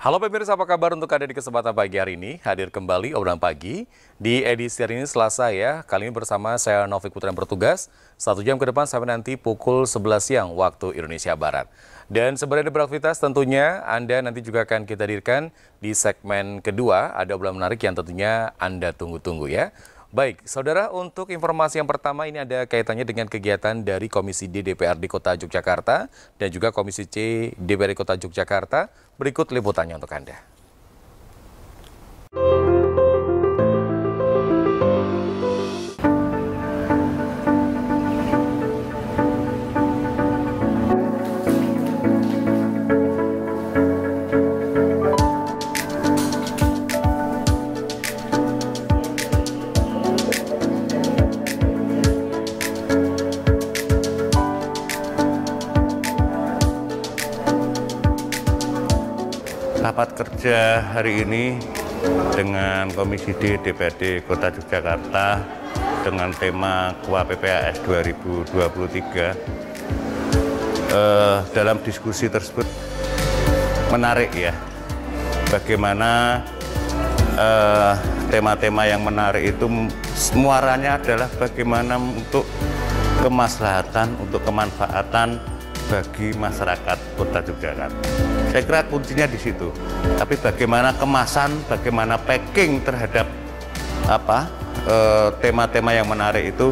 Halo pemirsa, apa kabar untuk Anda di kesempatan pagi hari ini? Hadir kembali obrolan pagi di edisi hari ini Selasa ya. Kali ini bersama saya Novik Putra yang bertugas 1 jam ke depan sampai nanti pukul 11 siang waktu Indonesia Barat. Dan sebenarnya beraktivitas tentunya Anda nanti juga akan kita hadirkan di segmen kedua. Ada obrolan menarik yang tentunya Anda tunggu-tunggu ya. Baik, saudara, untuk informasi yang pertama ini ada kaitannya dengan kegiatan dari Komisi D DPRD Kota Yogyakarta dan juga Komisi C DPRD Kota Yogyakarta. Berikut liputannya untuk Anda. Rapat kerja hari ini dengan Komisi D DPRD Kota Yogyakarta dengan tema KUA PPAS 2023. Dalam diskusi tersebut menarik ya, bagaimana tema-tema yang menarik itu muaranya adalah bagaimana untuk kemaslahatan, untuk kemanfaatan bagi masyarakat Kota Yogyakarta. Saya kira kuncinya di situ. Tapi bagaimana kemasan, bagaimana packing terhadap tema-tema yang menarik itu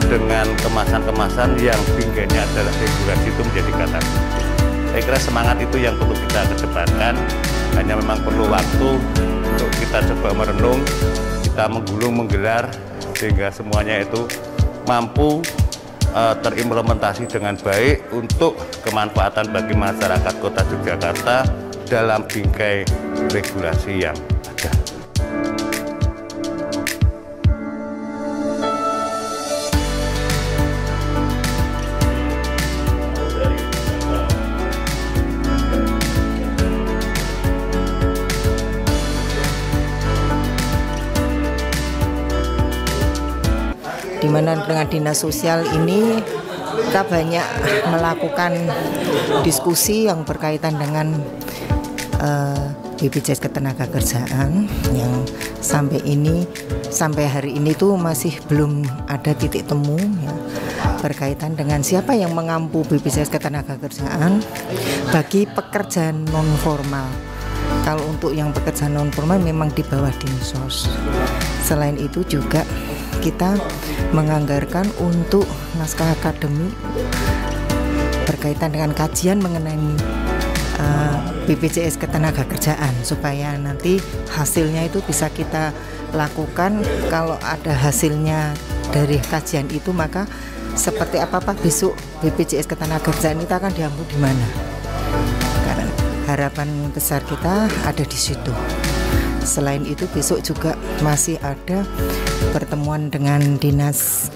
dengan kemasan-kemasan yang bingkainya adalah regulasi itu menjadi kata. Saya kira semangat itu yang perlu kita kedepankan. Hanya memang perlu waktu untuk kita coba merenung, kita menggulung, menggelar sehingga semuanya itu mampu terimplementasi dengan baik untuk kemanfaatan bagi masyarakat Kota Yogyakarta dalam bingkai regulasi yang ada. Di mana dengan dinas sosial ini kita banyak melakukan diskusi yang berkaitan dengan BPJS Ketenagakerjaan yang sampai hari ini tuh masih belum ada titik temu ya, berkaitan dengan siapa yang mengampu BPJS Ketenagakerjaan bagi pekerjaan non formal. Kalau untuk yang pekerjaan non formal memang di bawah Dinsos. Selain itu juga kita menganggarkan untuk naskah akademik berkaitan dengan kajian mengenai BPJS Ketenagakerjaan supaya nanti hasilnya itu bisa kita lakukan. Kalau ada hasilnya dari kajian itu maka seperti apa besok BPJS Ketenagakerjaan itu akan diampu di mana? Karena harapan besar kita ada di situ. Selain itu besok juga masih ada pertemuan dengan Dinas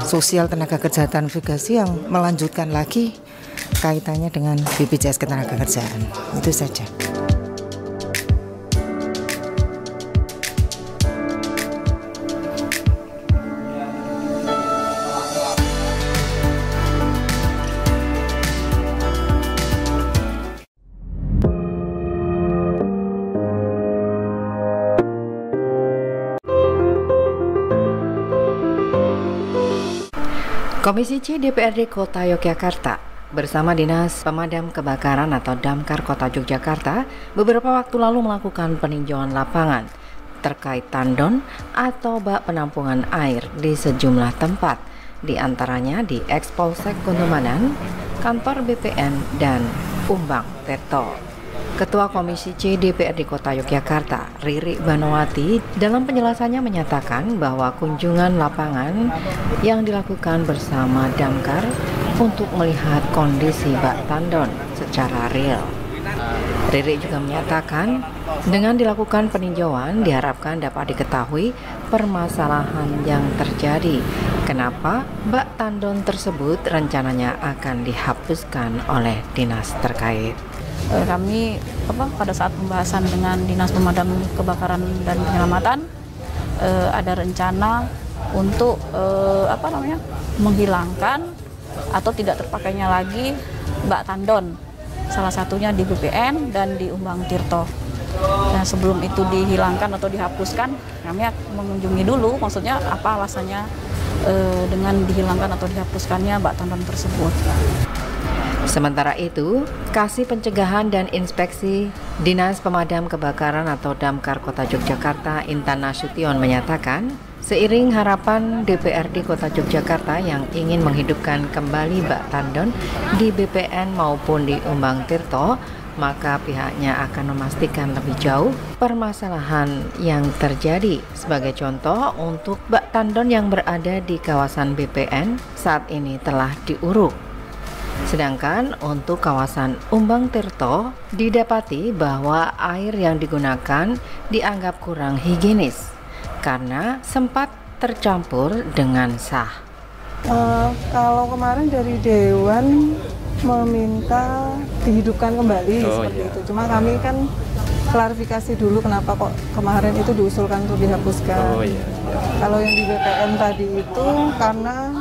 Sosial Tenaga Kerja dan Transmigrasi yang melanjutkan lagi kaitannya dengan BPJS Ketenagakerjaan. Itu saja. Komisi C DPRD Kota Yogyakarta bersama Dinas Pemadam Kebakaran atau Damkar Kota Yogyakarta beberapa waktu lalu melakukan peninjauan lapangan terkait tandon atau bak penampungan air di sejumlah tempat, di antaranya di Ekspolsek Gondomanan, kantor BPN, dan Umbang Tirto. Ketua Komisi C DPRD Kota Yogyakarta, Riri Banowati, dalam penjelasannya menyatakan bahwa kunjungan lapangan yang dilakukan bersama Damkar untuk melihat kondisi bak tandon secara real. Riri juga menyatakan dengan dilakukan peninjauan diharapkan dapat diketahui permasalahan yang terjadi. Kenapa bak tandon tersebut rencananya akan dihapuskan oleh dinas terkait. Kami pada saat pembahasan dengan Dinas Pemadam Kebakaran dan Penyelamatan ada rencana untuk menghilangkan atau tidak terpakainya lagi bak tandon salah satunya di BPN dan di Umbang Tirto. Nah, sebelum itu dihilangkan atau dihapuskan, kami mengunjungi dulu, maksudnya apa alasannya dengan dihilangkan atau dihapuskannya bak tandon tersebut. Sementara itu, Kasih Pencegahan dan Inspeksi Dinas Pemadam Kebakaran atau Damkar Kota Yogyakarta Intan Nasution menyatakan, seiring harapan DPRD Kota Yogyakarta yang ingin menghidupkan kembali bak tandon di BPN maupun di Umbang Tirto, maka pihaknya akan memastikan lebih jauh permasalahan yang terjadi. Sebagai contoh, untuk bak tandon yang berada di kawasan BPN saat ini telah diuruk. Sedangkan untuk kawasan Umbang Tirto didapati bahwa air yang digunakan dianggap kurang higienis karena sempat tercampur dengan sah. Kalau kemarin dari Dewan meminta dihidupkan kembali seperti itu. Cuma kami kan klarifikasi dulu kenapa kok kemarin itu diusulkan untuk dihapuskan. Kalau yang di BPN tadi itu karena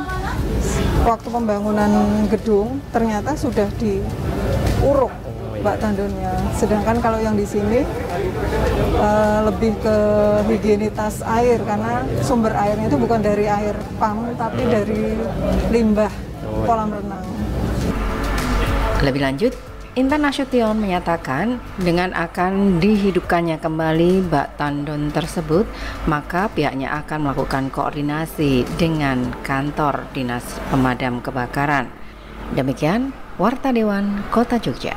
waktu pembangunan gedung ternyata sudah diuruk bak tandonnya. Sedangkan kalau yang di sini lebih ke higienitas air karena sumber airnya itu bukan dari air pam tapi dari limbah kolam renang. Lebih lanjut, Intan Nasution menyatakan dengan akan dihidupkannya kembali bak tandon tersebut, maka pihaknya akan melakukan koordinasi dengan kantor Dinas Pemadam Kebakaran. Demikian Warta Dewan Kota Jogja.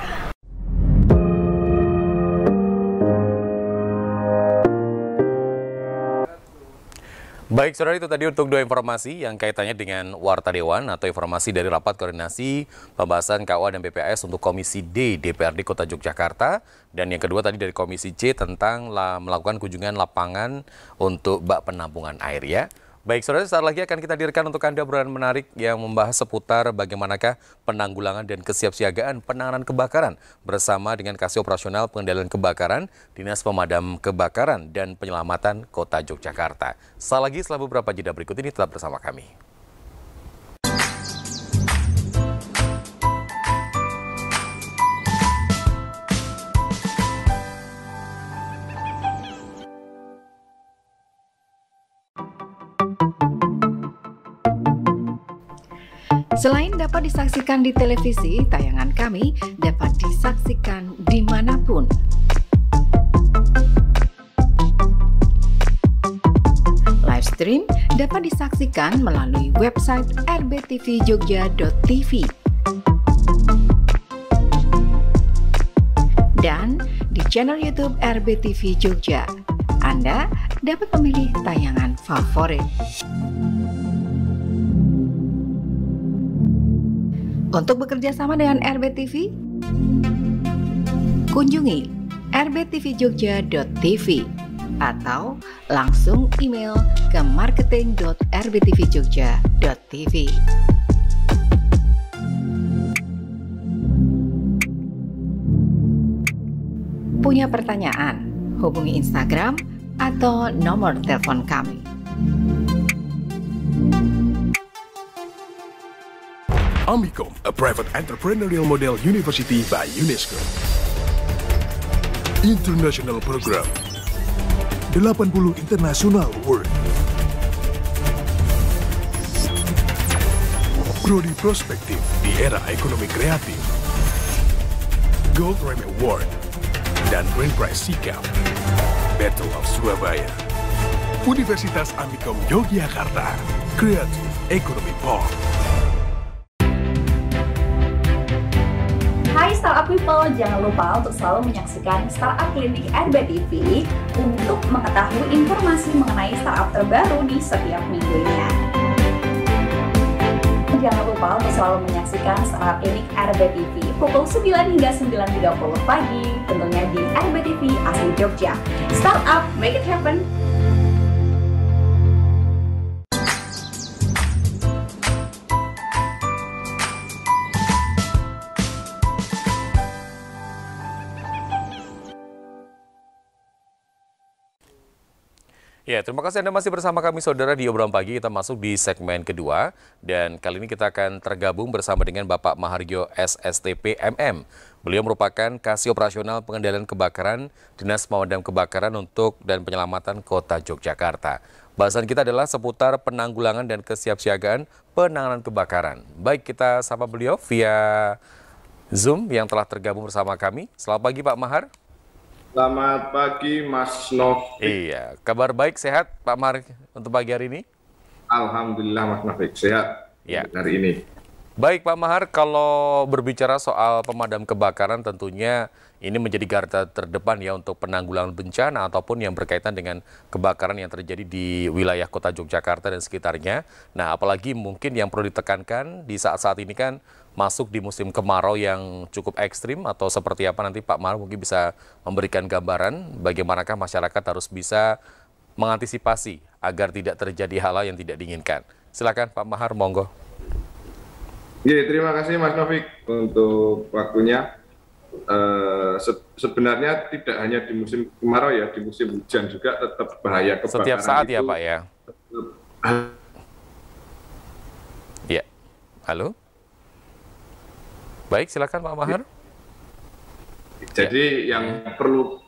Baik, saudara, itu tadi untuk dua informasi yang kaitannya dengan Warta Dewan atau informasi dari rapat koordinasi pembahasan KUA dan BPAS untuk Komisi D DPRD Kota Yogyakarta. Dan yang kedua tadi dari Komisi C tentang melakukan kunjungan lapangan untuk bak penampungan air ya. Baik, saudara, saat lagi akan kita hadirkan untuk Anda obrolan menarik yang membahas seputar bagaimanakah penanggulangan dan kesiapsiagaan penanganan kebakaran bersama dengan Kasih Operasional Pengendalian Kebakaran, Dinas Pemadam Kebakaran dan Penyelamatan Kota Yogyakarta. Saat lagi setelah beberapa jeda berikut ini tetap bersama kami. Selain dapat disaksikan di televisi, tayangan kami dapat disaksikan dimanapun. Live stream dapat disaksikan melalui website rbtvjogja.tv dan di channel YouTube RBTV Jogja. Anda dapat memilih tayangan favorit. Untuk bekerja sama dengan RBTV, kunjungi rbtvjogja.tv atau langsung email ke marketing.rbtvjogja.tv. Punya pertanyaan? Hubungi Instagram atau nomor telepon kami. Amicom, a private entrepreneurial model university by UNESCO. International Program 80 International Award. Prodi Prospektif di era ekonomi kreatif. Gold Rem Award dan Grand Prize Sikap. Battle of Surabaya. Universitas Amicom Yogyakarta. Creative Economy Park. Hai Startup People, jangan lupa untuk selalu menyaksikan Startup Clinic RBTV untuk mengetahui informasi mengenai startup terbaru di setiap minggunya. Jangan lupa untuk selalu menyaksikan Startup Clinic RBTV pukul 9 hingga 9.30 pagi, tentunya di RBTV asli Jogja. Startup, make it happen! Ya, terima kasih Anda masih bersama kami saudara di Obrolan Pagi. Kita masuk di segmen kedua dan kali ini kita akan tergabung bersama dengan Bapak Maharjo SSTP MM. Beliau merupakan Kasih Operasional Pengendalian Kebakaran Dinas Pemadam Kebakaran untuk dan Penyelamatan Kota Yogyakarta. Bahasan kita adalah seputar penanggulangan dan kesiapsiagaan penanganan kebakaran. Baik, kita sapa beliau via Zoom yang telah tergabung bersama kami. Selamat pagi Pak Mahar. Selamat pagi Mas Novik. Iya, kabar baik, sehat Pak Mahar untuk pagi hari ini? Alhamdulillah Mas Novik, sehat hari ini. Baik Pak Mahar, kalau berbicara soal pemadam kebakaran tentunya ini menjadi garda terdepan ya untuk penanggulangan bencana ataupun yang berkaitan dengan kebakaran yang terjadi di wilayah Kota Yogyakarta dan sekitarnya. Nah, apalagi mungkin yang perlu ditekankan di saat-saat ini kan masuk di musim kemarau yang cukup ekstrim atau seperti apa nanti Pak Mahar mungkin bisa memberikan gambaran bagaimanakah masyarakat harus bisa mengantisipasi agar tidak terjadi hal yang tidak diinginkan. Silakan Pak Mahar, monggo. Ya, terima kasih Mas Novik untuk waktunya. Sebenarnya tidak hanya di musim kemarau ya, di musim hujan juga tetap bahaya kebakaran. Setiap saat itu, ya Pak ya? Ya, halo? Baik, silakan Pak Mahar. Jadi yang perlu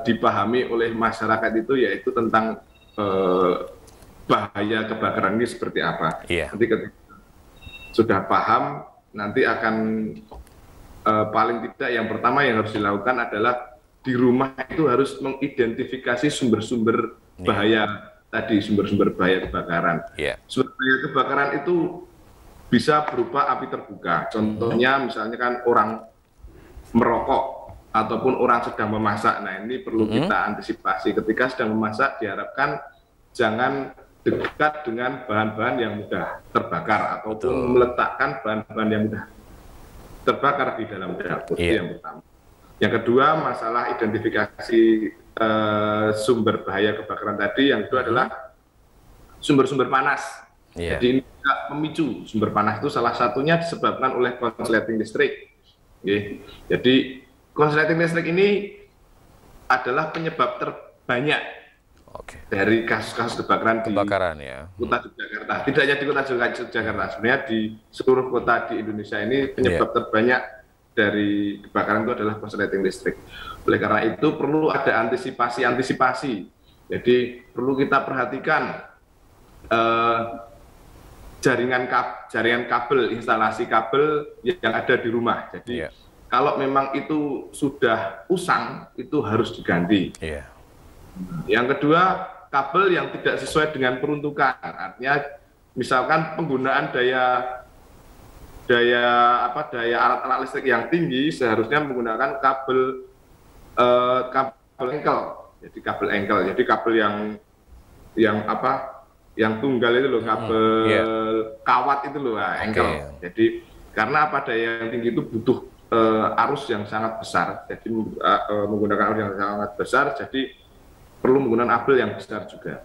dipahami oleh masyarakat itu yaitu tentang bahaya kebakaran ini seperti apa. Nanti ketika sudah paham, nanti akan paling tidak yang pertama yang harus dilakukan adalah di rumah itu harus mengidentifikasi sumber-sumber bahaya tadi, sumber-sumber bahaya kebakaran. Sumber bahaya kebakaran itu bisa berupa api terbuka. Contohnya misalnya kan orang merokok ataupun orang sedang memasak. Nah, ini perlu kita antisipasi. Ketika sedang memasak diharapkan jangan dekat dengan bahan-bahan yang mudah terbakar ataupun meletakkan bahan-bahan yang mudah terbakar di dalam dapur. Itu yang pertama. Yang kedua, masalah identifikasi sumber bahaya kebakaran tadi. Yang kedua adalah sumber-sumber panas. Jadi ini juga memicu. Sumber panas itu salah satunya disebabkan oleh konsleting listrik. Jadi konsleting listrik ini adalah penyebab terbanyak dari kasus-kasus kebakaran di Kota Yogyakarta. Tidak hanya di Kota Yogyakarta, sebenarnya di seluruh kota di Indonesia ini penyebab terbanyak dari kebakaran itu adalah konsleting listrik. Oleh karena itu perlu ada antisipasi. Jadi perlu kita perhatikan jaringan kabel, instalasi kabel yang ada di rumah. Jadi kalau memang itu sudah usang, itu harus diganti. Yang kedua, kabel yang tidak sesuai dengan peruntukan. Artinya misalkan penggunaan daya alat-alat listrik yang tinggi seharusnya menggunakan kabel engkel. Jadi kabel engkel. Jadi kabel yang tunggal itu loh, kabel kawat itu loh, engkel. Jadi karena daya yang tinggi itu butuh arus yang sangat besar, jadi menggunakan arus yang sangat besar, jadi perlu menggunakan kabel yang besar juga.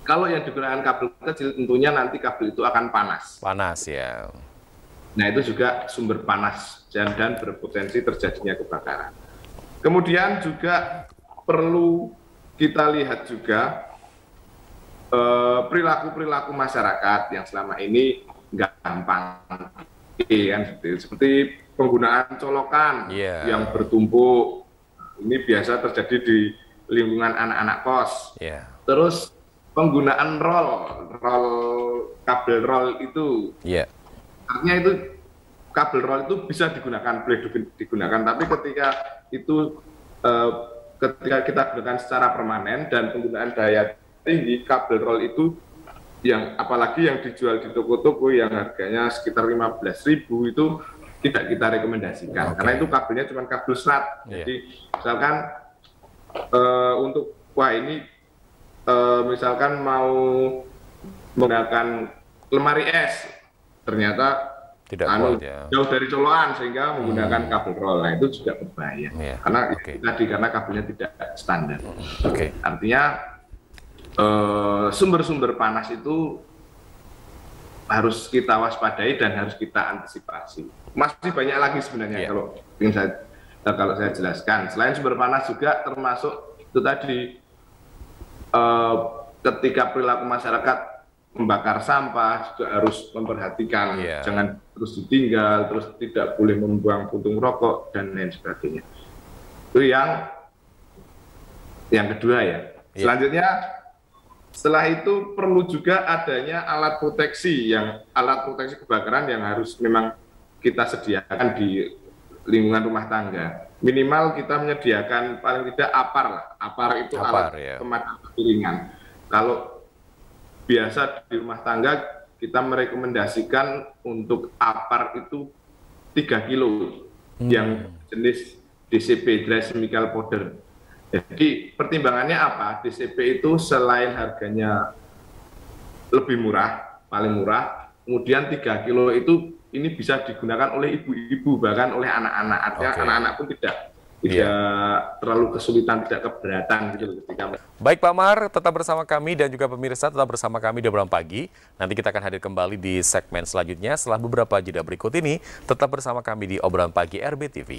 Kalau yang digunakan kabel kecil, tentunya nanti kabel itu akan panas. Nah, itu juga sumber panas dan berpotensi terjadinya kebakaran. Kemudian juga perlu kita lihat juga perilaku masyarakat yang selama ini gampang, seperti penggunaan colokan yang bertumpuk. Ini biasa terjadi di lingkungan anak-anak kos. Terus penggunaan kabel roll itu. Artinya itu kabel roll itu bisa digunakan, boleh digunakan, tapi ketika kita gunakan secara permanen dan penggunaan daya tinggi, kabel roll itu yang apalagi yang dijual di toko-toko yang harganya sekitar 15.000 itu tidak kita rekomendasikan, karena itu kabelnya cuma kabel serat. Jadi misalkan misalkan mau menggunakan lemari es, ternyata jauh dari colokan sehingga menggunakan kabel roll. Nah, itu juga berbahaya karena kabelnya tidak standar. Artinya sumber-sumber panas itu harus kita waspadai dan harus kita antisipasi. Masih banyak lagi sebenarnya kalau saya jelaskan. Selain sumber panas juga termasuk itu tadi ketika perilaku masyarakat membakar sampah juga harus memperhatikan, jangan terus ditinggal, terus tidak boleh membuang puntung rokok dan lain sebagainya. Itu yang kedua ya. Selanjutnya, setelah itu perlu juga adanya alat proteksi kebakaran yang harus memang kita sediakan di lingkungan rumah tangga. Minimal kita menyediakan paling tidak APAR lah. APAR itu alat pemadam ringan. Kalau biasa di rumah tangga kita merekomendasikan untuk APAR itu 3 kilo yang jenis DCP, dry chemical powder. Jadi pertimbangannya apa? DCP itu selain harganya lebih murah, paling murah, kemudian 3 kilo itu ini bisa digunakan oleh ibu-ibu, bahkan oleh anak-anak. Artinya anak-anak pun tidak terlalu kesulitan, tidak keberatan gitu ketika. Baik Pak Mahar, tetap bersama kami dan juga pemirsa tetap bersama kami di Obrolan Pagi. Nanti kita akan hadir kembali di segmen selanjutnya setelah beberapa jeda berikut ini. Tetap bersama kami di Obrolan Pagi RBTV.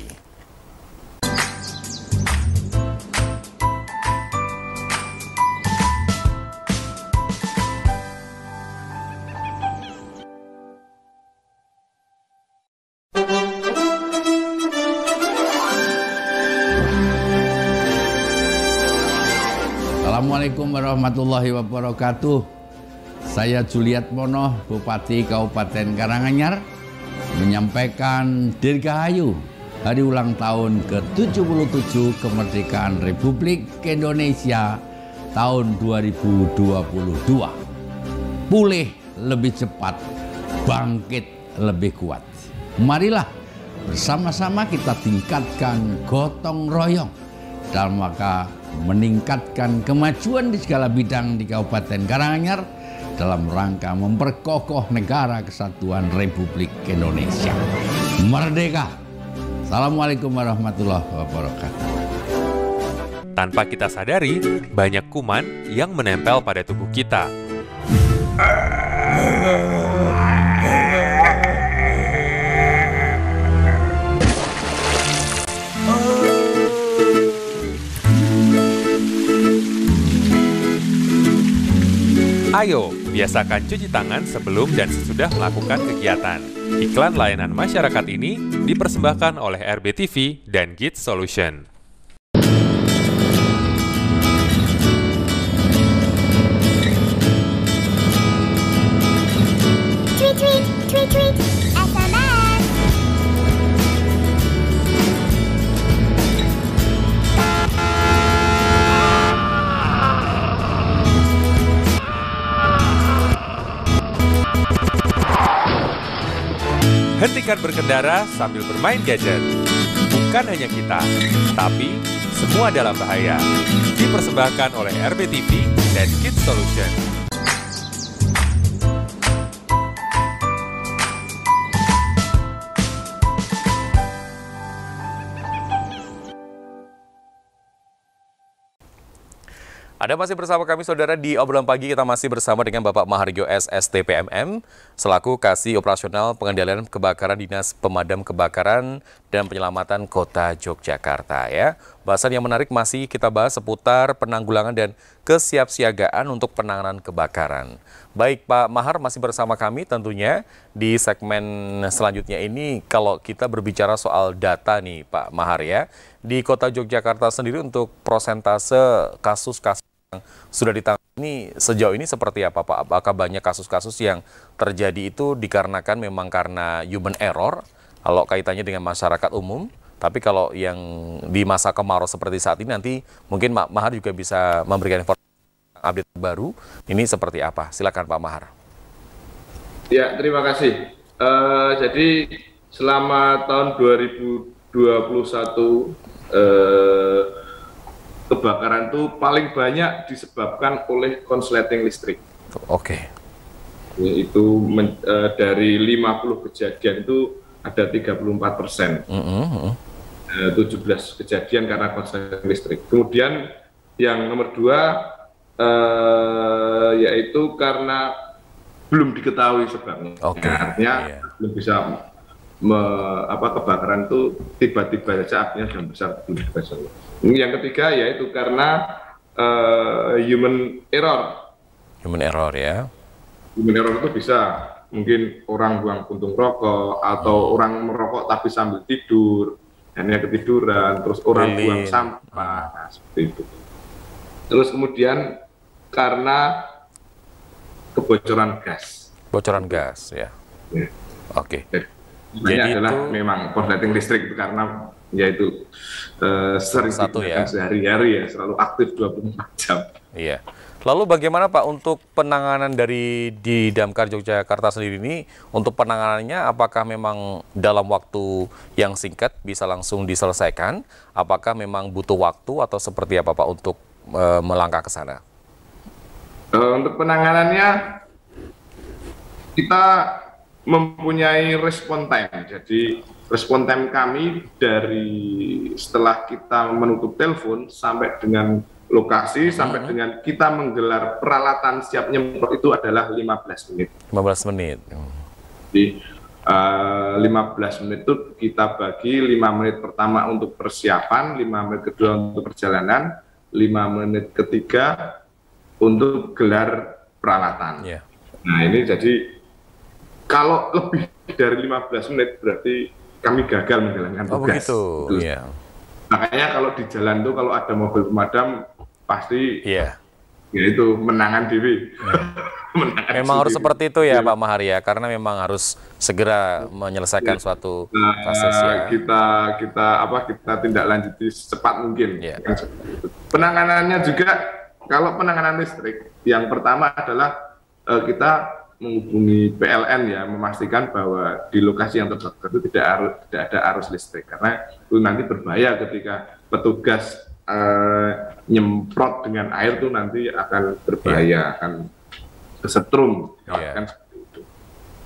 Assalamualaikum warahmatullahi wabarakatuh. Saya Juliat Mono, Bupati Kabupaten Karanganyar, menyampaikan Dirgahayu hari ulang tahun ke-77 kemerdekaan Republik Indonesia tahun 2022. Pulih lebih cepat, bangkit lebih kuat. Marilah bersama-sama kita tingkatkan gotong royong dalam rangka meningkatkan kemajuan di segala bidang di Kabupaten Karanganyar dalam rangka memperkokoh negara kesatuan Republik Indonesia. Merdeka! Assalamualaikum warahmatullahi wabarakatuh. Tanpa kita sadari, banyak kuman yang menempel pada tubuh kita. Ayo, biasakan cuci tangan sebelum dan sesudah melakukan kegiatan. Iklan layanan masyarakat ini dipersembahkan oleh RBTV dan Git Solution. Tweet, tweet, tweet, tweet, SMS. Hentikan berkendara sambil bermain gadget. Bukan hanya kita, tapi semua dalam bahaya. Dipersembahkan oleh RBTV dan Git Solution. Anda masih bersama kami, saudara, di Obrolan Pagi. Kita masih bersama dengan Bapak Maharjo SST PMM, selaku Kasih Operasional Pengendalian Kebakaran Dinas Pemadam Kebakaran dan Penyelamatan Kota Yogyakarta. Ya, bahasan yang menarik masih kita bahas seputar penanggulangan dan kesiapsiagaan untuk penanganan kebakaran. Baik, Pak Mahar masih bersama kami tentunya di segmen selanjutnya ini. Kalau kita berbicara soal data nih, Pak Mahar, ya, di Kota Yogyakarta sendiri untuk prosentase kasus-kasus sudah ditangani sejauh ini seperti apa, Pak? Apakah banyak kasus-kasus yang terjadi itu dikarenakan memang karena human error, kalau kaitannya dengan masyarakat umum? Tapi kalau yang di masa kemarau seperti saat ini, nanti mungkin Pak Mahar juga bisa memberikan informasi update baru. Ini seperti apa? Silakan Pak Mahar. Ya, terima kasih. Jadi selama tahun 2021 kebakaran itu paling banyak disebabkan oleh konsleting listrik. Oke. Itu dari 50 kejadian itu ada 34%. 17 kejadian karena konsleting listrik. Kemudian yang nomor 2 yaitu karena belum diketahui sebabnya. Artinya belum bisa kebakaran itu tiba-tiba saja apinya sudah besar belum diketahui. Yang ketiga yaitu karena human error. Human error ya. Human error itu bisa mungkin orang buang puntung rokok atau orang merokok tapi sambil tidur, hanya ketiduran, terus orang buang sampah, nah, seperti itu. Terus kemudian karena kebocoran gas. Bocoran gas ya. Oke. Jadi adalah memang korsleting listrik itu karena yaitu sering digunakan sehari-hari ya, selalu aktif 24 jam. Iya. Lalu bagaimana Pak untuk penanganan di Damkar Yogyakarta sendiri ini, untuk penanganannya apakah memang dalam waktu yang singkat bisa langsung diselesaikan? Apakah memang butuh waktu atau seperti apa Pak untuk melangkah ke sana? Untuk penanganannya kita mempunyai respon time. Jadi respon time kami dari setelah kita menutup telepon sampai dengan lokasi sampai dengan kita menggelar peralatan siap nyemprot itu adalah 15 menit. 15 menit. Jadi 15 menit itu kita bagi 5 menit pertama untuk persiapan, 5 menit kedua untuk perjalanan, 5 menit ketiga untuk gelar peralatan. Nah ini jadi kalau lebih dari 15 menit berarti kami gagal menjalankan tugas. Oh begitu. Iya. Makanya kalau di jalan tuh kalau ada mobil pemadam pasti ya itu menangan diri. Memang harus seperti itu ya Pak Mahar ya, karena memang harus segera menyelesaikan suatu kasus ya. Kita tindak lanjuti secepat mungkin. Penanganannya juga kalau penanganan listrik yang pertama adalah kita menghubungi PLN ya, memastikan bahwa di lokasi yang terbakar itu tidak ada arus listrik, karena itu nanti berbahaya ketika petugas nyemprot dengan air tuh nanti akan berbahaya, akan kesetrum. Kan seperti itu.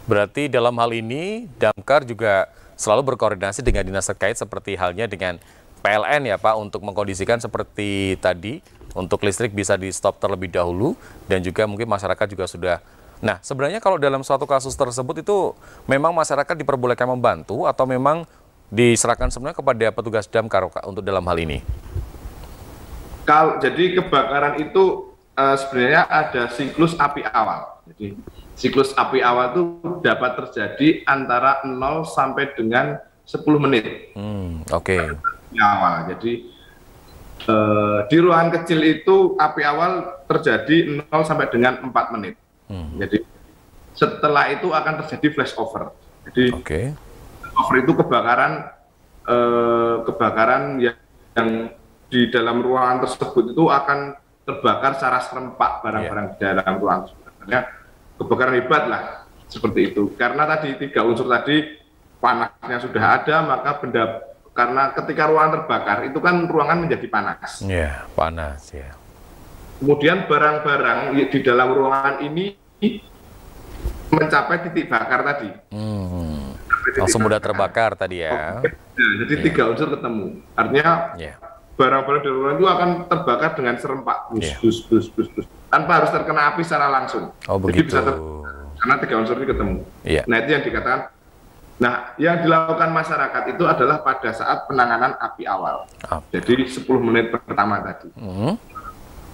Berarti dalam hal ini Damkar juga selalu berkoordinasi dengan dinas terkait seperti halnya dengan PLN ya Pak, untuk mengkondisikan seperti tadi, untuk listrik bisa di stop terlebih dahulu, dan juga mungkin masyarakat juga sudah. Nah, sebenarnya kalau dalam suatu kasus tersebut itu memang masyarakat diperbolehkan membantu atau memang diserahkan sebenarnya kepada petugas damkar untuk dalam hal ini? Jadi kebakaran itu sebenarnya ada siklus api awal. Jadi siklus api awal itu dapat terjadi antara 0 sampai dengan 10 menit. Api awal. Jadi di ruangan kecil itu api awal terjadi 0 sampai dengan 4 menit. Jadi setelah itu akan terjadi flashover. Jadi flashover itu kebakaran yang di dalam ruangan tersebut itu akan terbakar secara serempak barang-barang di dalam ruangan tersebut. Kebakaran hebat lah seperti itu. Karena tadi 3 unsur tadi, panasnya sudah ada, maka karena ketika ruangan terbakar itu kan ruangan menjadi panas. Panas ya. Kemudian barang-barang di dalam ruangan ini mencapai titik bakar tadi. Langsung mudah terbakar tadi ya. Jadi 3 unsur ketemu. Artinya barang-barang di ruangan itu akan terbakar dengan serempak, tanpa harus terkena api secara langsung. Jadi bisa karena 3 unsur ini ketemu. Nah itu yang dikatakan. Nah yang dilakukan masyarakat itu adalah pada saat penanganan api awal. Jadi 10 menit pertama tadi.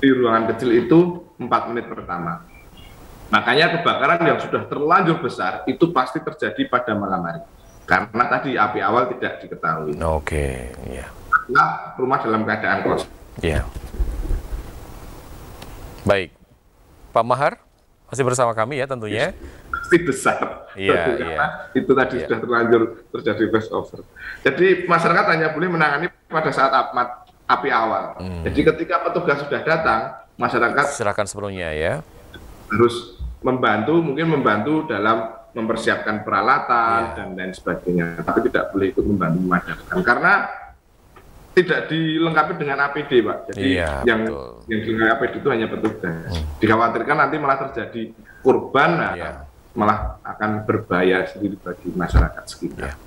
Di ruangan kecil itu 4 menit pertama. Makanya kebakaran yang sudah terlanjur besar itu pasti terjadi pada malam hari. Karena tadi api awal tidak diketahui. Nah, rumah dalam keadaan kosong. Baik. Pak Mahar masih bersama kami ya tentunya. Pasti besar. Itu tadi sudah terlanjur terjadi flashover. Jadi masyarakat hanya boleh menangani pada saat api awal. Jadi ketika petugas sudah datang, masyarakat serahkan sepenuhnya ya. Harus mungkin membantu dalam mempersiapkan peralatan dan lain sebagainya. Tapi tidak boleh ikut membantu memadamkan karena tidak dilengkapi dengan APD, Pak. Jadi yang dilengkapi APD itu hanya petugas. Dikhawatirkan nanti malah terjadi korban, malah akan berbahaya sendiri bagi masyarakat sekitar.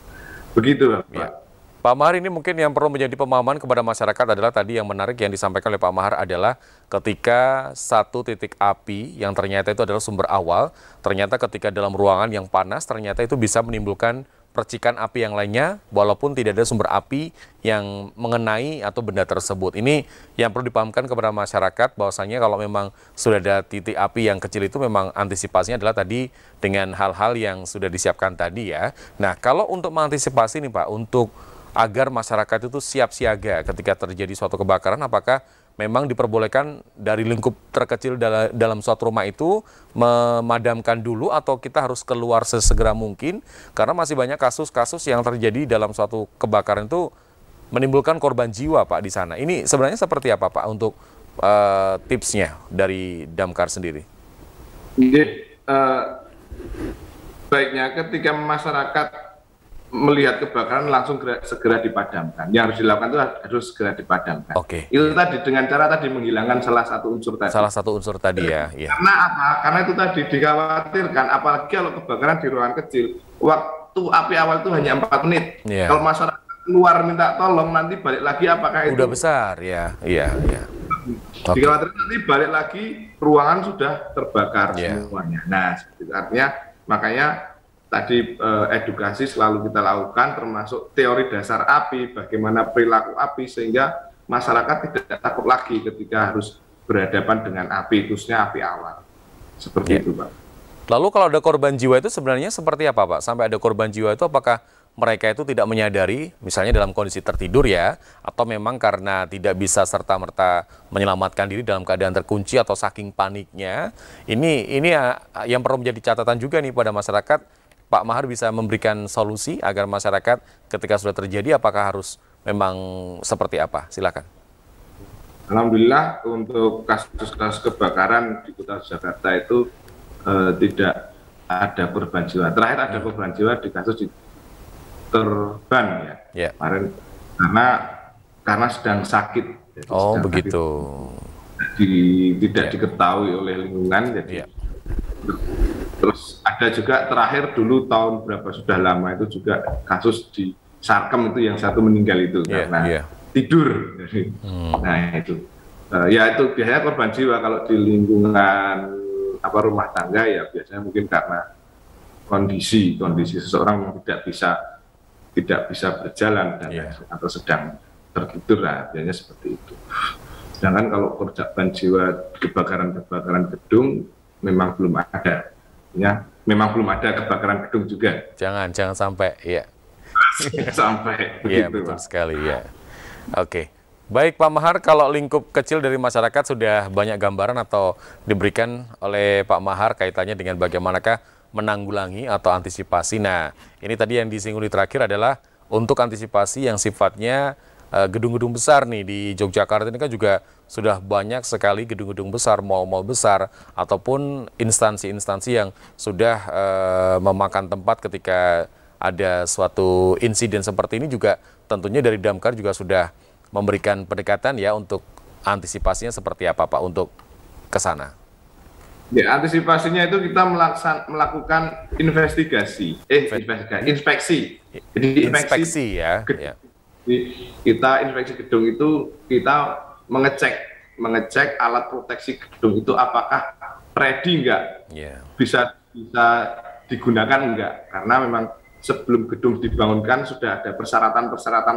Begitu, Pak. Pak Mahar, ini mungkin yang perlu menjadi pemahaman kepada masyarakat adalah tadi yang menarik yang disampaikan oleh Pak Mahar adalah ketika satu titik api yang ternyata itu adalah sumber awal, ternyata ketika dalam ruangan yang panas ternyata itu bisa menimbulkan percikan api yang lainnya, walaupun tidak ada sumber api yang mengenai atau benda tersebut. Ini yang perlu dipahamkan kepada masyarakat, bahwasanya kalau memang sudah ada titik api yang kecil itu memang antisipasinya adalah tadi dengan hal-hal yang sudah disiapkan tadi ya. Nah, kalau untuk mengantisipasi nih Pak, untuk agar masyarakat itu siap siaga ketika terjadi suatu kebakaran, apakah memang diperbolehkan dari lingkup terkecil dalam suatu rumah itu memadamkan dulu, atau kita harus keluar sesegera mungkin? Karena masih banyak kasus-kasus yang terjadi dalam suatu kebakaran itu menimbulkan korban jiwa Pak di sana. Ini sebenarnya seperti apa Pak untuk tipsnya dari Damkar sendiri? Baiknya ketika masyarakat melihat kebakaran langsung segera dipadamkan. Yang harus dilakukan itu harus segera dipadamkan. Itu tadi dengan cara tadi menghilangkan salah satu unsur tadi. Salah satu unsur tadi ya. Karena apa? Karena itu tadi dikhawatirkan, apalagi kalau kebakaran di ruangan kecil, waktu api awal itu hanya 4 menit. Kalau masyarakat keluar minta tolong, nanti balik lagi apakah itu udah besar ya? Iya. Dikhawatirkan nanti balik lagi ruangan sudah terbakar semuanya. Nah, artinya makanya tadi edukasi selalu kita lakukan, termasuk teori dasar api, bagaimana perilaku api, sehingga masyarakat tidak takut lagi ketika harus berhadapan dengan api, khususnya api awal. Seperti itu Pak. Lalu kalau ada korban jiwa itu sebenarnya seperti apa Pak? Sampai ada korban jiwa itu apakah mereka itu tidak menyadari, misalnya dalam kondisi tertidur ya, atau memang karena tidak bisa serta-merta menyelamatkan diri dalam keadaan terkunci atau saking paniknya? Ini yang perlu menjadi catatan juga nih pada masyarakat. Pak Mahar bisa memberikan solusi agar masyarakat ketika sudah terjadi apakah harus memang seperti apa? Silakan. Alhamdulillah untuk kasus-kasus kebakaran di Kota Jakarta itu tidak ada korban jiwa. Terakhir ada korban jiwa di kasus di Terban ya kemarin, karena sedang sakit. Jadi sedang begitu. Tidak diketahui oleh lingkungan. Jadi terus ada juga terakhir dulu tahun berapa sudah lama itu juga kasus di Sarkem itu yang satu meninggal itu karena tidur. Nah itu ya itu biasanya korban jiwa kalau di lingkungan rumah tangga ya biasanya mungkin karena kondisi seseorang yang tidak bisa berjalan dan atau sedang tertidur lah, biasanya seperti itu. Sedangkan kalau korban jiwa kebakaran gedung memang belum ada. Ya, memang belum ada kebakaran gedung juga. Jangan sampai ya. Sampai begitu. Iya, betul sekali ya. Oke. Baik Pak Mahar, kalau lingkup kecil dari masyarakat sudah banyak gambaran atau diberikan oleh Pak Mahar kaitannya dengan bagaimanakah menanggulangi atau antisipasi. Nah, ini tadi yang disinggung di terakhir adalah untuk antisipasi yang sifatnya gedung-gedung besar nih di Yogyakarta ini kan juga sudah banyak sekali gedung-gedung besar, mal-mal besar, ataupun instansi-instansi yang sudah memakan tempat ketika ada suatu insiden seperti ini. Juga tentunya dari Damkar juga sudah memberikan pendekatan ya untuk antisipasinya seperti apa Pak untuk ke sana. Ya, antisipasinya itu kita melakukan inspeksi. Jadi inspeksi ya. Kita inspeksi gedung itu kita mengecek alat proteksi gedung itu apakah ready enggak, bisa digunakan enggak, karena memang sebelum gedung dibangunkan sudah ada persyaratan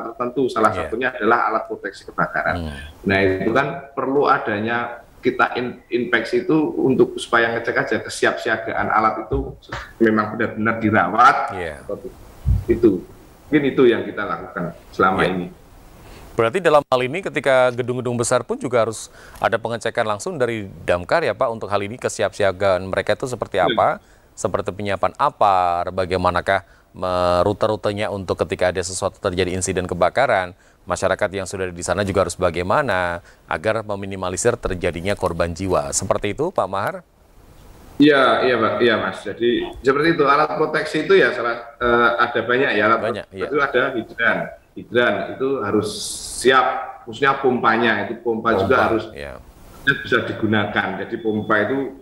tertentu, salah satunya adalah alat proteksi kebakaran. Nah itu kan perlu adanya kita inspeksi itu untuk supaya ngecek aja kesiapsiagaan alat itu memang benar-benar dirawat. Itu mungkin itu yang kita lakukan selama ini. Berarti dalam hal ini ketika gedung-gedung besar pun juga harus ada pengecekan langsung dari Damkar ya Pak untuk hal ini, kesiapsiagaan mereka itu seperti apa, seperti penyiapan apa, bagaimanakah rute-rutenya untuk ketika ada sesuatu terjadi insiden kebakaran, masyarakat yang sudah di sana juga harus bagaimana agar meminimalisir terjadinya korban jiwa. Seperti itu Pak Mahar? Iya Pak, iya Mas. Jadi seperti itu, alat proteksi itu ya ada banyak ya, itu ada hidran itu harus siap, khususnya pompanya itu pompa juga harus bisa digunakan. Jadi pompa itu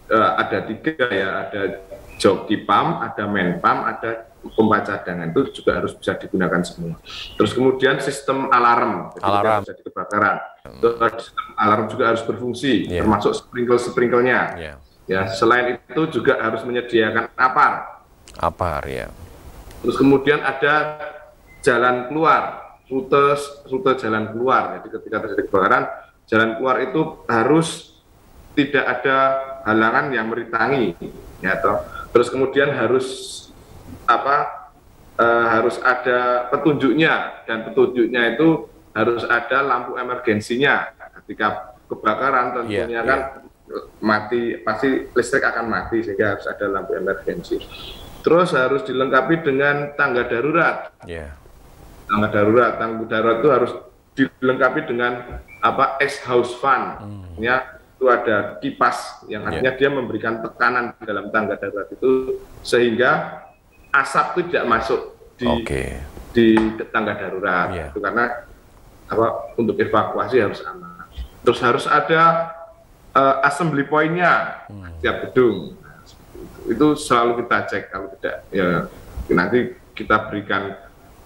ada 3 ya, ada joki pump, ada main pump, ada pompa cadangan, itu juga harus bisa digunakan semua. Terus kemudian sistem alarm, ketika terjadi kebakaran, sistem alarm juga harus berfungsi, termasuk sprinkle-sprinklenya. Ya, selain itu juga harus menyediakan apar. Apar ya. Terus kemudian ada jalan keluar, rute jalan keluar. Jadi ketika terjadi kebakaran, jalan keluar itu harus tidak ada halangan yang meritangi, ya toh. Terus kemudian harus harus ada petunjuknya, dan petunjuknya itu harus ada lampu emergensinya. Ketika kebakaran tentunya kan mati, pasti listrik akan mati, sehingga harus ada lampu emergensi. Terus harus dilengkapi dengan tangga darurat. Tangga darurat itu harus dilengkapi dengan ice house fan. Itu ada kipas yang artinya dia memberikan tekanan dalam tangga darurat itu, sehingga asap itu tidak masuk di tangga darurat. Itu karena untuk evakuasi harus aman. Terus harus ada assembly point-nya setiap gedung. Itu selalu kita cek, kalau tidak ya nanti kita berikan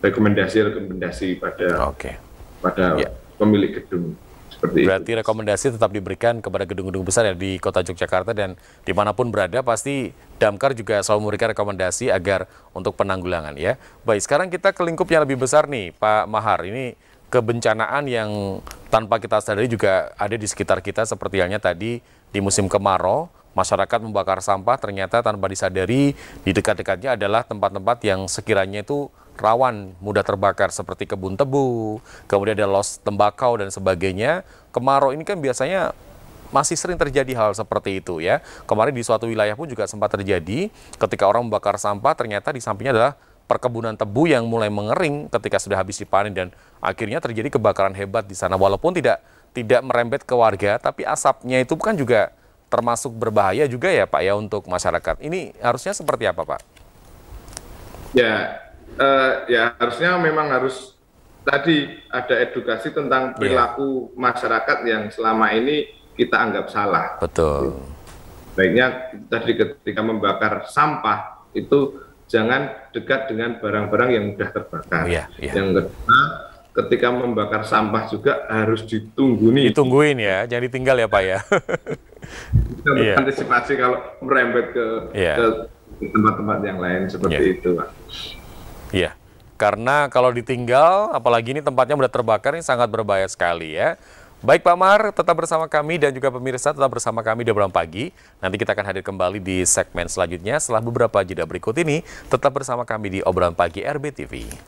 rekomendasi pada pemilik gedung. Berarti rekomendasi tetap diberikan kepada gedung-gedung besar ya di Kota Yogyakarta, dan dimanapun berada pasti Damkar juga selalu memberikan rekomendasi agar untuk penanggulangan ya. Baik, sekarang kita ke lingkup yang lebih besar nih Pak Mahar. Ini kebencanaan yang tanpa kita sadari juga ada di sekitar kita, seperti halnya tadi di musim kemarau, masyarakat membakar sampah, ternyata tanpa disadari di dekat-dekatnya adalah tempat-tempat yang sekiranya itu rawan mudah terbakar, seperti kebun tebu, kemudian ada los tembakau dan sebagainya. Kemarau ini kan biasanya masih sering terjadi hal seperti itu ya. Kemarin di suatu wilayah pun juga sempat terjadi ketika orang membakar sampah, ternyata di sampingnya adalah perkebunan tebu yang mulai mengering ketika sudah habis dipanen, dan akhirnya terjadi kebakaran hebat di sana. Walaupun tidak merembet ke warga, tapi asapnya itu kan juga termasuk berbahaya juga ya Pak ya untuk masyarakat. Ini harusnya seperti apa Pak? Ya harusnya memang harus tadi ada edukasi tentang perilaku masyarakat yang selama ini kita anggap salah. Betul. Baiknya tadi ketika membakar sampah itu jangan dekat dengan barang-barang yang mudah terbakar. Yang kedua, ketika membakar sampah juga harus ditungguin ya, jangan ditinggal ya Pak ya. Antisipasi kalau merembet ke tempat-tempat yang lain seperti itu Pak. Iya, karena kalau ditinggal, apalagi ini tempatnya mudah terbakar, ini sangat berbahaya sekali ya. Baik Pak Mahar, tetap bersama kami dan juga pemirsa tetap bersama kami di Obrolan Pagi. Nanti kita akan hadir kembali di segmen selanjutnya setelah beberapa jeda berikut ini. Tetap bersama kami di Obrolan Pagi RBTV.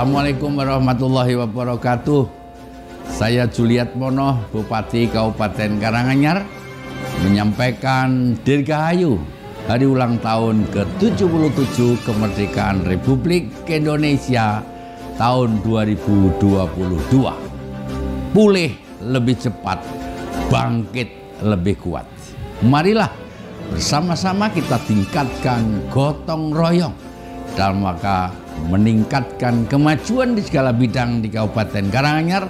Assalamualaikum warahmatullahi wabarakatuh. Saya Juliat Mono, Bupati Kabupaten Karanganyar, menyampaikan Dirgahayu hari ulang tahun ke-77 kemerdekaan Republik Indonesia tahun 2022. Pulih lebih cepat, bangkit lebih kuat. Marilah bersama-sama kita tingkatkan gotong royong dalam rangka meningkatkan kemajuan di segala bidang di Kabupaten Karanganyar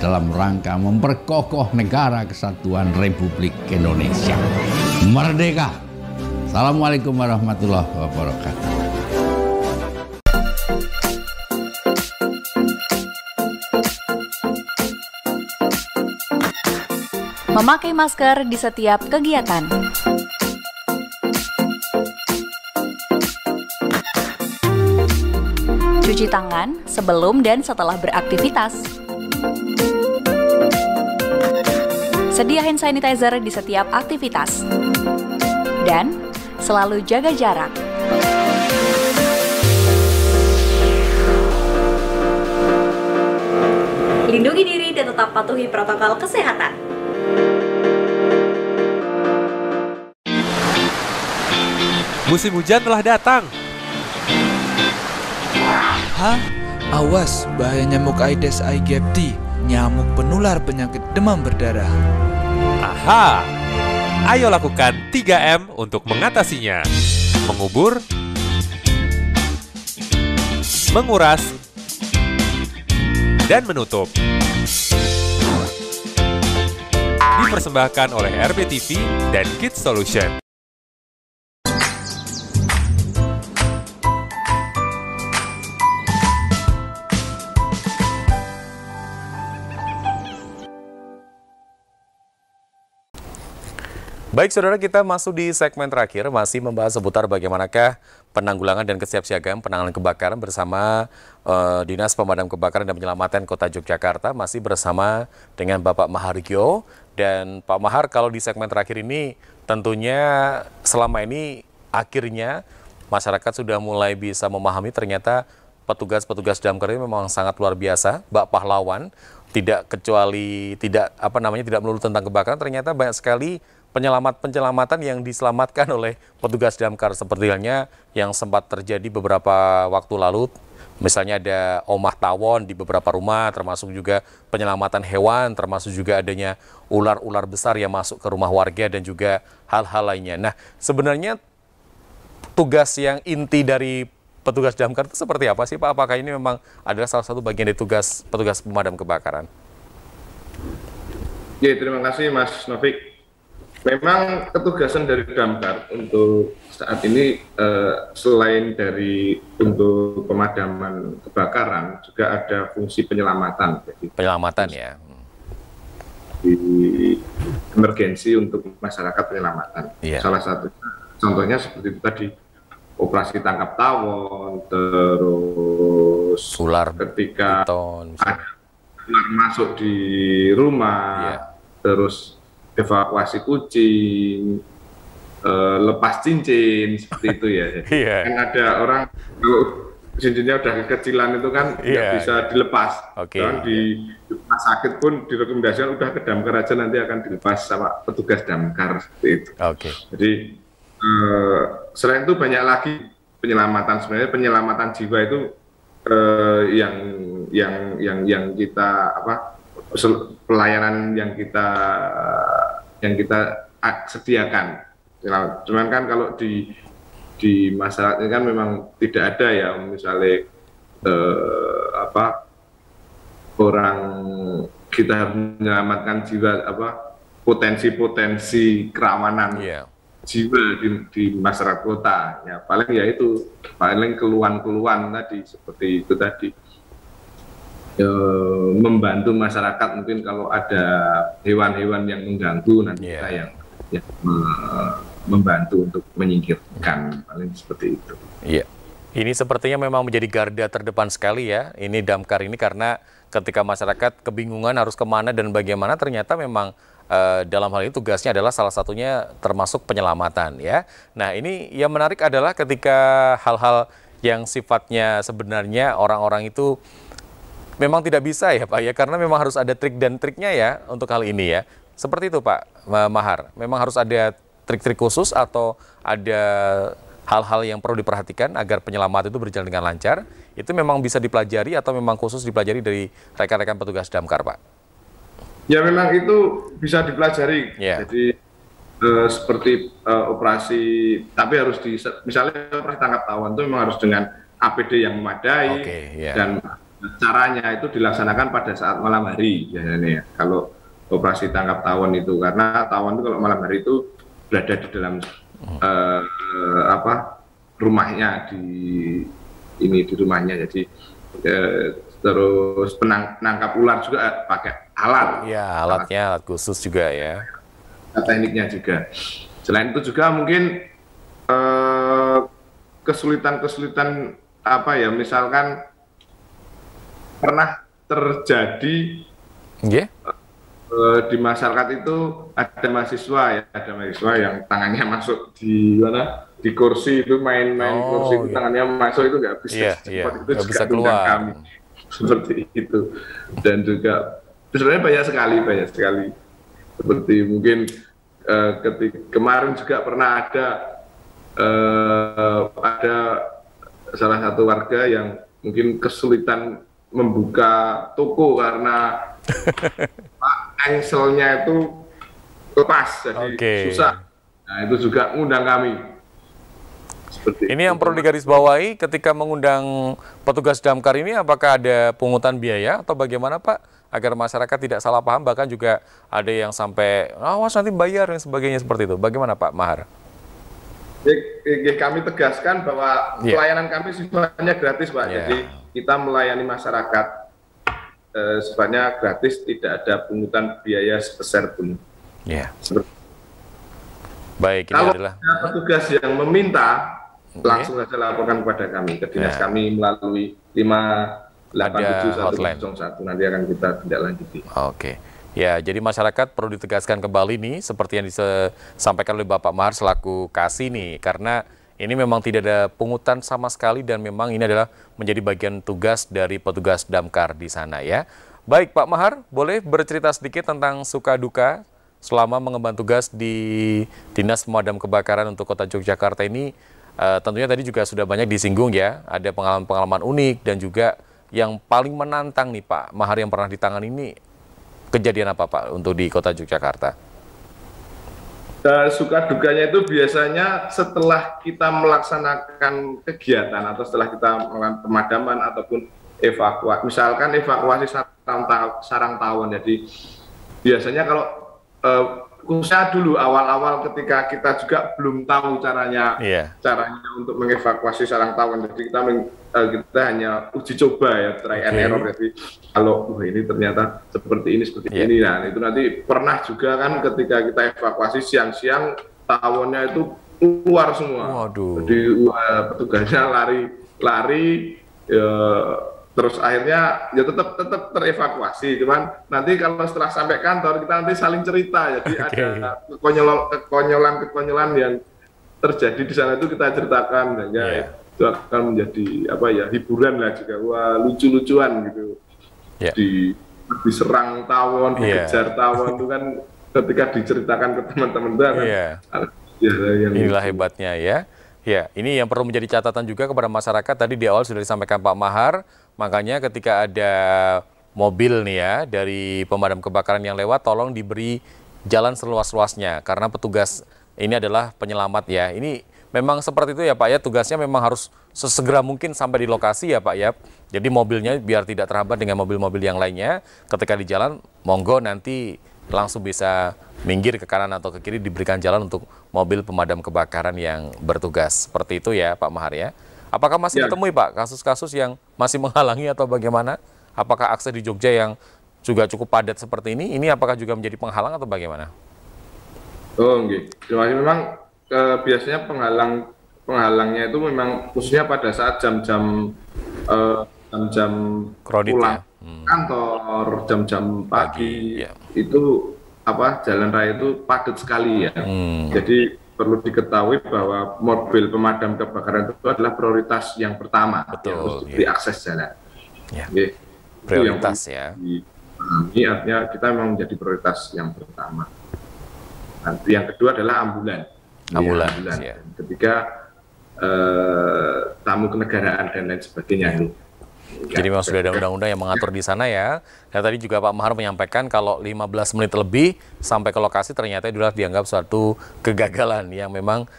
dalam rangka memperkokoh negara kesatuan Republik Indonesia. Merdeka! Assalamualaikum warahmatullahi wabarakatuh. Memakai masker di setiap kegiatan. Cuci tangan sebelum dan setelah beraktivitas. Sedia hand sanitizer di setiap aktivitas. Dan selalu jaga jarak. Lindungi diri dan tetap patuhi protokol kesehatan. Musim hujan telah datang. Hah? Awas, bahaya nyamuk Aedes aegypti, nyamuk penular penyakit demam berdarah. Aha! Ayo lakukan 3M untuk mengatasinya. Mengubur, menguras, dan menutup. Dipersembahkan oleh RBTV dan Kids Solution. Baik saudara, kita masuk di segmen terakhir, masih membahas seputar bagaimanakah penanggulangan dan kesiapsiagaan penanganan kebakaran bersama Dinas Pemadam Kebakaran dan Penyelamatan Kota Yogyakarta, masih bersama dengan Bapak Mahargyo. Dan Pak Mahar, kalau di segmen terakhir ini tentunya selama ini akhirnya masyarakat sudah mulai bisa memahami ternyata petugas-petugas damkar ini memang sangat luar biasa, bak pahlawan, tidak kecuali tidak melulu tentang kebakaran, ternyata banyak sekali penyelamatan yang diselamatkan oleh petugas damkar, seperti halnya yang sempat terjadi beberapa waktu lalu. Misalnya ada omah tawon di beberapa rumah, termasuk juga penyelamatan hewan, termasuk juga adanya ular-ular besar yang masuk ke rumah warga dan juga hal-hal lainnya. Nah, sebenarnya tugas yang inti dari petugas damkar itu seperti apa sih Pak? Apakah ini memang adalah salah satu bagian dari tugas petugas pemadam kebakaran? Ya, terima kasih Mas Novik. Memang ketugasan dari damkar untuk saat ini selain dari untuk pemadaman kebakaran juga ada fungsi penyelamatan. Jadi, penyelamatan ya. Di emergensi untuk masyarakat penyelamatan. Yeah. Salah satu contohnya seperti itu tadi, operasi tangkap tawon, terus ular ketika beton, ada ular masuk di rumah, terus evakuasi kucing, lepas cincin, seperti itu ya. Kan ada orang kalau cincinnya udah kekecilan itu kan nggak bisa dilepas. Kan di rumah sakit pun direkomendasikan udah ke damkar aja, nanti akan dilepas sama petugas damkar, seperti itu. Jadi selain itu banyak lagi penyelamatan, sebenarnya penyelamatan jiwa itu yang kita pelayanan yang kita sediakan. Cuman kan kalau di masyarakat ini kan memang tidak ada ya, misalnya orang kita menyelamatkan jiwa, potensi kerawanan jiwa di masyarakat kota. Ya paling ya itu, paling keluhan-keluhan tadi seperti itu tadi. Membantu masyarakat, mungkin kalau ada hewan-hewan yang mengganggu nanti kita yang membantu untuk menyingkirkan, paling seperti itu. Iya, ini sepertinya memang menjadi garda terdepan sekali ya, ini damkar ini, karena ketika masyarakat kebingungan harus kemana dan bagaimana, ternyata memang dalam hal ini tugasnya adalah salah satunya termasuk penyelamatan ya. Nah, ini yang menarik adalah ketika hal-hal yang sifatnya sebenarnya orang-orang itu memang tidak bisa ya Pak ya, karena memang harus ada trik dan triknya ya untuk hal ini ya. Seperti itu Pak Mahar, memang harus ada trik-trik khusus atau ada hal-hal yang perlu diperhatikan agar penyelamatan itu berjalan dengan lancar. Itu memang bisa dipelajari atau memang khusus dipelajari dari rekan-rekan petugas damkar Pak? Ya memang itu bisa dipelajari. Jadi seperti operasi, tapi harus misalnya operasi tangkap tawon itu memang harus dengan APD yang memadai dan caranya itu dilaksanakan pada saat malam hari biasanya ya. Kalau operasi tangkap tawon itu, karena tawon itu kalau malam hari itu berada di dalam rumahnya, di rumahnya. Jadi terus penangkap ular juga pakai alat. Ya, alat khusus juga ya. Tekniknya juga. Selain itu juga mungkin kesulitan-kesulitan misalkan pernah terjadi di masyarakat itu ada mahasiswa yang tangannya masuk di kursi itu, main kursi itu tangannya masuk, itu nggak bisa itu juga bisa keluar kami seperti itu. Dan juga sebenarnya banyak sekali seperti mungkin ketika kemarin juga pernah ada salah satu warga yang mungkin kesulitan membuka toko karena engselnya itu lepas, jadi susah. Nah, itu juga ngundang kami. Ini yang perlu digarisbawahi ketika mengundang petugas damkar ini, apakah ada pungutan biaya atau bagaimana Pak? Agar masyarakat tidak salah paham, bahkan juga ada yang sampai awas nanti bayar dan sebagainya seperti itu. Bagaimana Pak Mahar? Kami tegaskan bahwa pelayanan kami sifatnya gratis Pak. Jadi kita melayani masyarakat sifatnya gratis, tidak ada pungutan biaya sebesar pun. Baik, ini kalau adalah petugas yang meminta, langsung saja laporkan kepada kami, ke dinas kami melalui 5871101, nanti akan kita tindak lanjuti. Oke. Ya, jadi masyarakat perlu ditegaskan kembali nih, seperti yang disampaikan oleh Bapak Mahar selaku Kasih nih, karena ini memang tidak ada pungutan sama sekali dan memang ini adalah menjadi bagian tugas dari petugas damkar di sana ya. Baik Pak Mahar, boleh bercerita sedikit tentang suka duka selama mengemban tugas di Dinas Pemadam Kebakaran untuk Kota Yogyakarta ini. Tentunya tadi juga sudah banyak disinggung ya, ada pengalaman-pengalaman unik dan juga yang paling menantang nih Pak Mahar yang pernah ditangani ini. Kejadian apa Pak untuk di Kota Yogyakarta? Suka dukanya itu biasanya setelah kita melaksanakan kegiatan atau setelah kita melakukan pemadaman ataupun evakuasi, misalkan evakuasi sarang tawon. Jadi biasanya kalau khususnya dulu awal-awal ketika kita juga belum tahu caranya untuk mengevakuasi sarang tawon, jadi kita hanya uji coba ya, try and error. Jadi kalau ini ternyata seperti ini, nah itu nanti pernah juga kan ketika kita evakuasi siang-siang tawonnya itu keluar semua. Jadi petugasnya lari terus akhirnya ya tetap terevakuasi, cuman nanti kalau setelah sampai kantor kita nanti saling cerita, jadi ada kekonyolan yang terjadi di sana itu kita ceritakan, dan itu akan menjadi hiburan lah juga, wah lucu-lucuan gitu, diserang tawon, dikejar tawon itu kan ketika diceritakan ke teman-teman kan, inilah hebatnya ya. Ya, ini yang perlu menjadi catatan juga kepada masyarakat. Tadi di awal sudah disampaikan Pak Mahar, makanya ketika ada mobil nih ya dari pemadam kebakaran yang lewat, tolong diberi jalan seluas-luasnya karena petugas ini adalah penyelamat ya. Ini memang seperti itu ya Pak ya, tugasnya memang harus sesegera mungkin sampai di lokasi ya Pak ya. Jadi mobilnya biar tidak terhambat dengan mobil-mobil yang lainnya. Ketika di jalan, monggo nanti langsung bisa minggir ke kanan atau ke kiri, diberikan jalan untuk mobil pemadam kebakaran yang bertugas. Seperti itu ya Pak Mahar ya. Apakah masih ditemui Pak kasus-kasus yang masih menghalangi atau bagaimana? Apakah akses di Jogja yang juga cukup padat seperti ini apakah juga menjadi penghalang atau bagaimana? Memang biasanya penghalangnya itu memang khususnya pada saat jam-jam pulang kantor, jam-jam pagi itu jalan raya itu padat sekali ya. Jadi perlu diketahui bahwa mobil pemadam kebakaran itu adalah prioritas yang pertama yang harus diakses jalan. Prioritas ya. Ini artinya kita memang menjadi prioritas yang pertama. Nanti yang kedua adalah ambulan. Ya. Ketika tamu kenegaraan dan lain sebagainya. Jadi memang sudah ada undang-undang yang mengatur di sana ya. Dan tadi juga Pak Mahar menyampaikan kalau 15 menit lebih sampai ke lokasi ternyata itu dianggap suatu kegagalan yang memang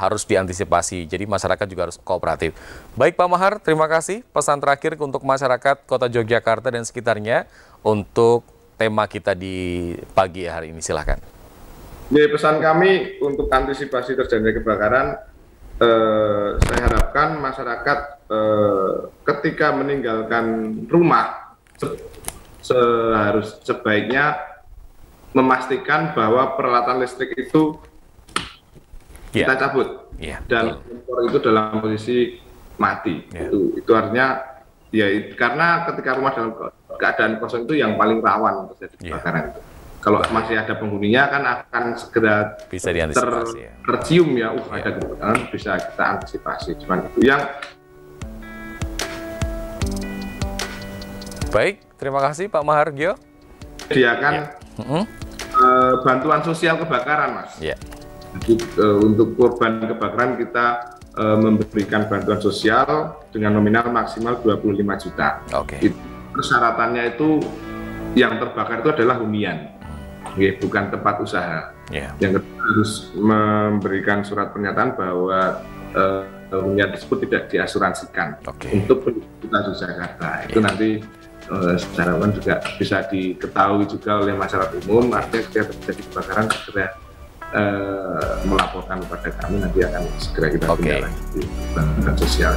harus diantisipasi. Jadi masyarakat juga harus kooperatif. Baik Pak Mahar, terima kasih. Pesan terakhir untuk masyarakat Kota Yogyakarta dan sekitarnya untuk tema kita di pagi hari ini, silahkan. Jadi pesan kami untuk antisipasi terjadinya kebakaran, saya harapkan masyarakat ketika meninggalkan rumah sebaiknya memastikan bahwa peralatan listrik itu kita cabut dan kompor itu dalam posisi mati. Itu artinya karena ketika rumah dalam keadaan kosong itu yang paling rawan terjadi kebakaran itu. Kalau masih ada penghuninya kan akan segera bisa diantisipasi tercium ya, ada kebakaran bisa kita antisipasi. Cuman itu yang baik, terima kasih Pak Mahar Gio. Sediakan bantuan sosial kebakaran, Mas. Jadi untuk korban kebakaran kita memberikan bantuan sosial dengan nominal maksimal 25 juta. Persyaratannya itu yang terbakar itu adalah hunian. Bukan tempat usaha. Yang kedua harus memberikan surat pernyataan bahwa hunian tersebut tidak diasuransikan untuk penduduk Yogyakarta. Itu nanti secara umum juga bisa diketahui juga oleh masyarakat umum. Artinya ketika terjadi kebakaran segera melaporkan kepada kami, nanti akan segera kita tindak lanjuti bantuan sosial.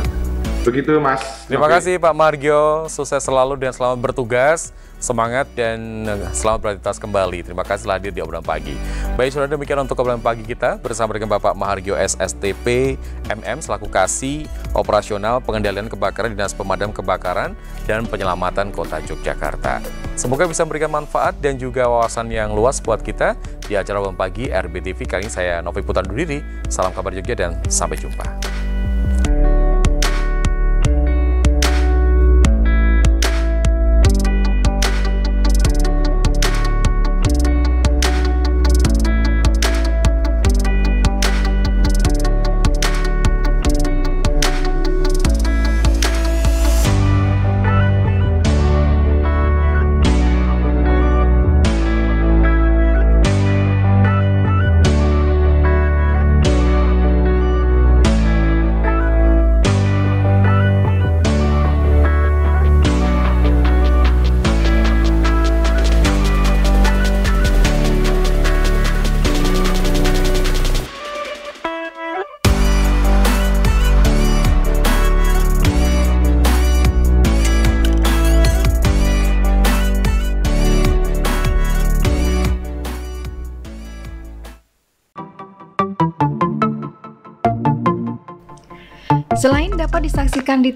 Begitu Mas. Terima kasih Pak Margio, sukses selalu dan selamat bertugas semangat dan selamat beraktivitas kembali. Terima kasih telah hadir di obrolan pagi. Baik, saudara, demikian untuk obrolan pagi kita bersama dengan Bapak Mahargyo SSTP MM selaku Kasih Operasional Pengendalian Kebakaran Dinas Pemadam Kebakaran dan Penyelamatan Kota Yogyakarta. Semoga bisa memberikan manfaat dan juga wawasan yang luas buat kita di acara obrolan pagi RBTV. Kali ini saya Novik Putra undur diri. Salam kabar Jogja dan sampai jumpa. Selain dapat disaksikan di